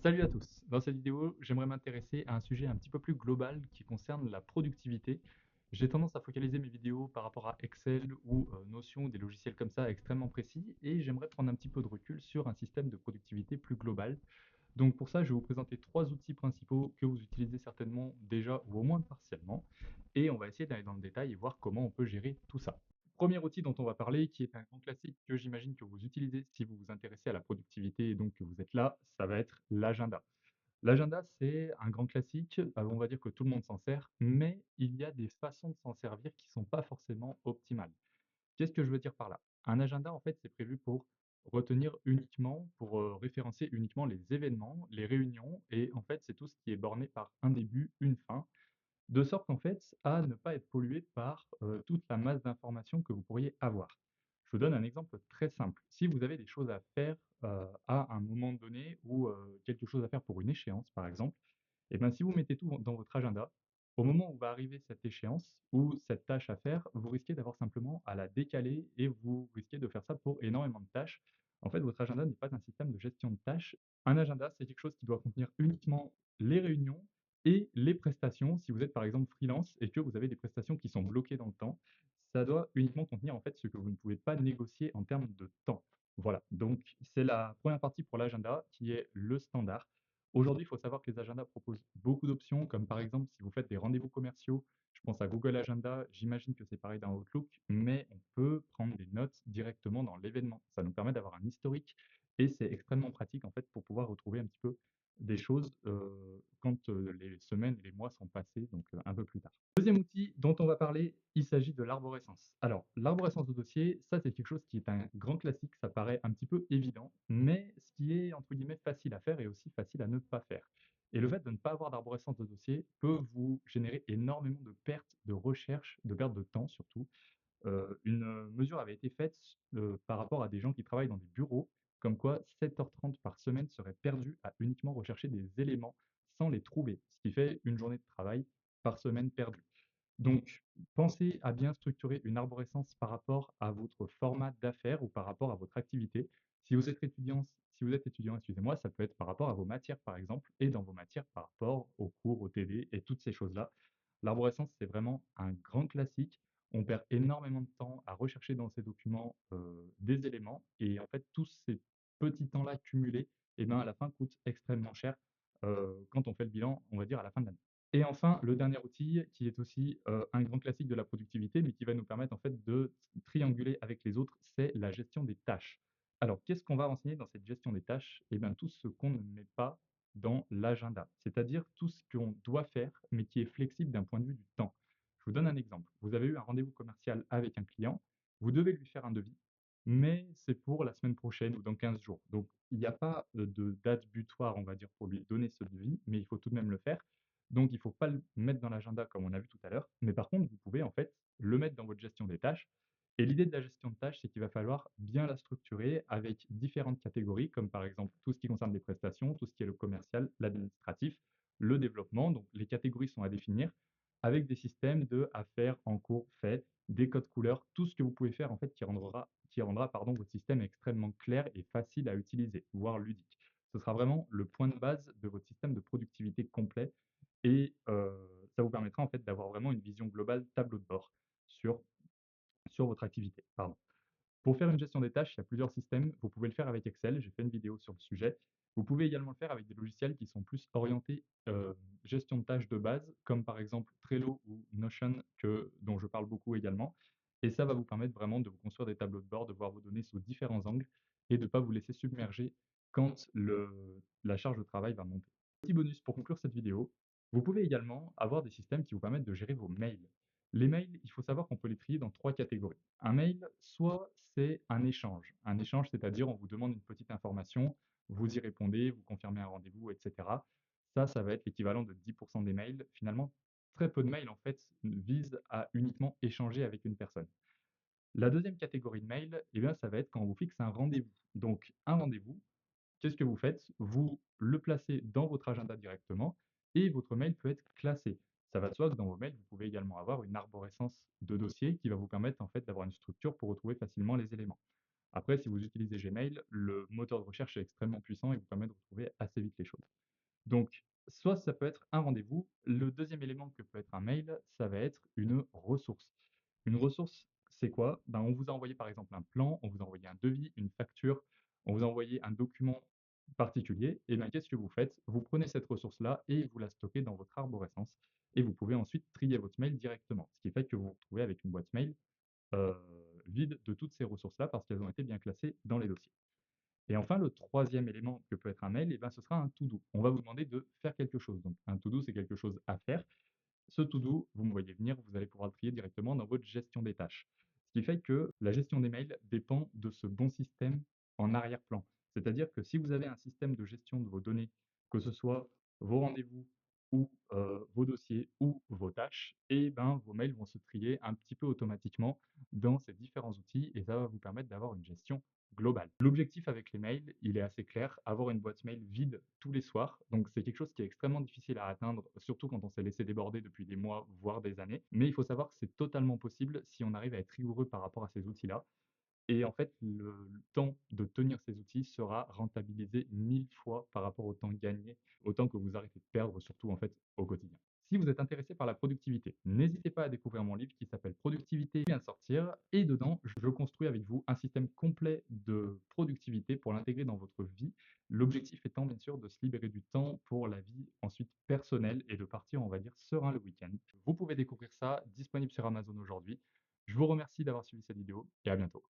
Salut à tous. Dans cette vidéo, j'aimerais m'intéresser à un sujet un petit peu plus global qui concerne la productivité. J'ai tendance à focaliser mes vidéos par rapport à Excel ou Notion, des logiciels comme ça extrêmement précis, et j'aimerais prendre un petit peu de recul sur un système de productivité plus global. Donc pour ça, je vais vous présenter trois outils principaux que vous utilisez certainement déjà ou au moins partiellement, et on va essayer d'aller dans le détail et voir comment on peut gérer tout ça. Premier outil dont on va parler, qui est un grand classique que j'imagine que vous utilisez si vous vous intéressez à la productivité et donc que vous êtes là, ça va être l'agenda. L'agenda, c'est un grand classique, on va dire que tout le monde s'en sert, mais il y a des façons de s'en servir qui ne sont pas forcément optimales. Qu'est-ce que je veux dire par là? Un agenda, en fait, c'est prévu pour retenir uniquement, pour référencer uniquement les événements, les réunions, et en fait, c'est tout ce qui est borné par un début, une fin, de sorte en fait à ne pas être pollué par toute la masse d'informations que vous pourriez avoir. Je vous donne un exemple très simple. Si vous avez des choses à faire à un moment donné ou quelque chose à faire pour une échéance, par exemple, et bien, si vous mettez tout dans votre agenda, au moment où va arriver cette échéance ou cette tâche à faire, vous risquez d'avoir simplement à la décaler et vous risquez de faire ça pour énormément de tâches. En fait, votre agenda n'est pas un système de gestion de tâches. Un agenda, c'est quelque chose qui doit contenir uniquement les réunions et les prestations. Si vous êtes par exemple freelance et que vous avez des prestations qui sont bloquées dans le temps, ça doit uniquement contenir en fait ce que vous ne pouvez pas négocier en termes de temps. Voilà, donc c'est la première partie pour l'agenda qui est le standard. Aujourd'hui, il faut savoir que les agendas proposent beaucoup d'options, comme par exemple si vous faites des rendez-vous commerciaux, je pense à Google Agenda, j'imagine que c'est pareil dans Outlook, mais on peut prendre des notes directement dans l'événement. Ça nous permet d'avoir un historique et c'est extrêmement pratique en fait pour pouvoir retrouver un petit peu des choses quand les semaines et les mois sont passés, donc un peu plus tard. Deuxième outil dont on va parler, il s'agit de l'arborescence. Alors, l'arborescence de dossier, ça c'est quelque chose qui est un grand classique, ça paraît un petit peu évident, mais ce qui est entre guillemets facile à faire et aussi facile à ne pas faire. Et le fait de ne pas avoir d'arborescence de dossier peut vous générer énormément de pertes de recherche, de pertes de temps surtout. Une mesure avait été faite par rapport à des gens qui travaillent dans des bureaux, comme quoi 7h30 par semaine seraient perdues à uniquement rechercher des éléments sans les trouver, ce qui fait une journée de travail par semaine perdue. Donc, pensez à bien structurer une arborescence par rapport à votre format d'affaires ou par rapport à votre activité. Si vous êtes étudiant, excusez-moi, ça peut être par rapport à vos matières, par exemple, et dans vos matières par rapport aux cours, aux TD et toutes ces choses-là. L'arborescence, c'est vraiment un grand classique. On perd énormément de temps à rechercher dans ces documents des éléments et en fait, tous ces petits temps-là cumulés, eh ben, à la fin, coûtent extrêmement cher quand on fait le bilan, on va dire, à la fin de l'année. Et enfin, le dernier outil qui est aussi un grand classique de la productivité, mais qui va nous permettre en fait de trianguler avec les autres, c'est la gestion des tâches. Alors, qu'est-ce qu'on va renseigner dans cette gestion des tâches? Eh bien, tout ce qu'on ne met pas dans l'agenda, c'est-à-dire tout ce qu'on doit faire, mais qui est flexible d'un point de vue du temps. Je vous donne un exemple. Vous avez eu un rendez-vous commercial avec un client, vous devez lui faire un devis, mais c'est pour la semaine prochaine ou dans 15 jours. Donc, il n'y a pas de date butoir, on va dire, pour lui donner ce devis, mais il faut tout de même le faire. Donc, il ne faut pas le mettre dans l'agenda comme on a vu tout à l'heure, mais par contre, vous pouvez en fait le mettre dans votre gestion des tâches. Et l'idée de la gestion de tâches, c'est qu'il va falloir bien la structurer avec différentes catégories, comme par exemple tout ce qui concerne les prestations, tout ce qui est le commercial, l'administratif, le développement. Donc, les catégories sont à définir avec des systèmes de à faire, en cours, fait, des codes couleurs, tout ce que vous pouvez faire en fait qui rendra pardon, votre système extrêmement clair et facile à utiliser, voire ludique. Ce sera vraiment le point de base de votre système de productivité complet et ça vous permettra en fait d'avoir vraiment une vision globale tableau de bord sur, sur votre activité. Pardon. Pour faire une gestion des tâches, il y a plusieurs systèmes. Vous pouvez le faire avec Excel, j'ai fait une vidéo sur le sujet. Vous pouvez également le faire avec des logiciels qui sont plus orientés gestion de tâches de base, comme par exemple Trello ou Notion, dont je parle beaucoup également. Et ça va vous permettre vraiment de vous construire des tableaux de bord, de voir vos données sous différents angles et de ne pas vous laisser submerger quand la charge de travail va monter. Petit bonus pour conclure cette vidéo, vous pouvez également avoir des systèmes qui vous permettent de gérer vos mails. Les mails, il faut savoir qu'on peut les trier dans trois catégories. Un mail, soit c'est un échange. Un échange, c'est-à-dire on vous demande une petite information, vous y répondez, vous confirmez un rendez-vous, etc. Ça va être l'équivalent de 10% des mails. Finalement, très peu de mails en fait visent à uniquement échanger avec une personne. La deuxième catégorie de mails, eh bien, ça va être quand on vous fixe un rendez-vous. Donc, un rendez-vous, qu'est-ce que vous faites? Vous le placez dans votre agenda directement et votre mail peut être classé. Ça va de soi que dans vos mails, vous pouvez également avoir une arborescence de dossiers qui va vous permettre en fait d'avoir une structure pour retrouver facilement les éléments. Après, si vous utilisez Gmail, le moteur de recherche est extrêmement puissant et vous permet de retrouver assez vite les choses. Donc, soit ça peut être un rendez-vous. Le deuxième élément que peut être un mail, ça va être une ressource. Une ressource, c'est quoi? Ben, on vous a envoyé par exemple un plan, on vous a envoyé un devis, une facture, on vous a envoyé un document particulier. Et bien, qu'est-ce que vous faites? Vous prenez cette ressource-là et vous la stockez dans votre arborescence. Et vous pouvez ensuite trier votre mail directement. Ce qui fait que vous vous retrouvez avec une boîte mail euh, vide de toutes ces ressources-là parce qu'elles ont été bien classées dans les dossiers. Et enfin, le troisième élément que peut être un mail, eh ben, ce sera un to-do. On va vous demander de faire quelque chose. Donc, un to-do, c'est quelque chose à faire. Ce to-do, vous me voyez venir, vous allez pouvoir le trier directement dans votre gestion des tâches. Ce qui fait que la gestion des mails dépend de ce bon système en arrière-plan. C'est-à-dire que si vous avez un système de gestion de vos données, que ce soit vos rendez-vous ou vos dossiers ou vos tâches, et ben, vos mails vont se trier un petit peu automatiquement dans ces différents outils et ça va vous permettre d'avoir une gestion globale. L'objectif avec les mails, il est assez clair, avoir une boîte mail vide tous les soirs. Donc c'est quelque chose qui est extrêmement difficile à atteindre, surtout quand on s'est laissé déborder depuis des mois, voire des années. Mais il faut savoir que c'est totalement possible si on arrive à être rigoureux par rapport à ces outils-là. Et en fait, le temps de tenir ces outils sera rentabilisé 1000 fois par rapport au temps gagné, au temps que vous arrêtez de perdre, surtout en fait au quotidien. Si vous êtes intéressé par la productivité, n'hésitez pas à découvrir mon livre qui s'appelle Productivité, qui vient de sortir. Et dedans, je construis avec vous un système complet de productivité pour l'intégrer dans votre vie. L'objectif étant bien sûr de se libérer du temps pour la vie ensuite personnelle et de partir, on va dire, serein le week-end. Vous pouvez découvrir ça, disponible sur Amazon aujourd'hui. Je vous remercie d'avoir suivi cette vidéo et à bientôt.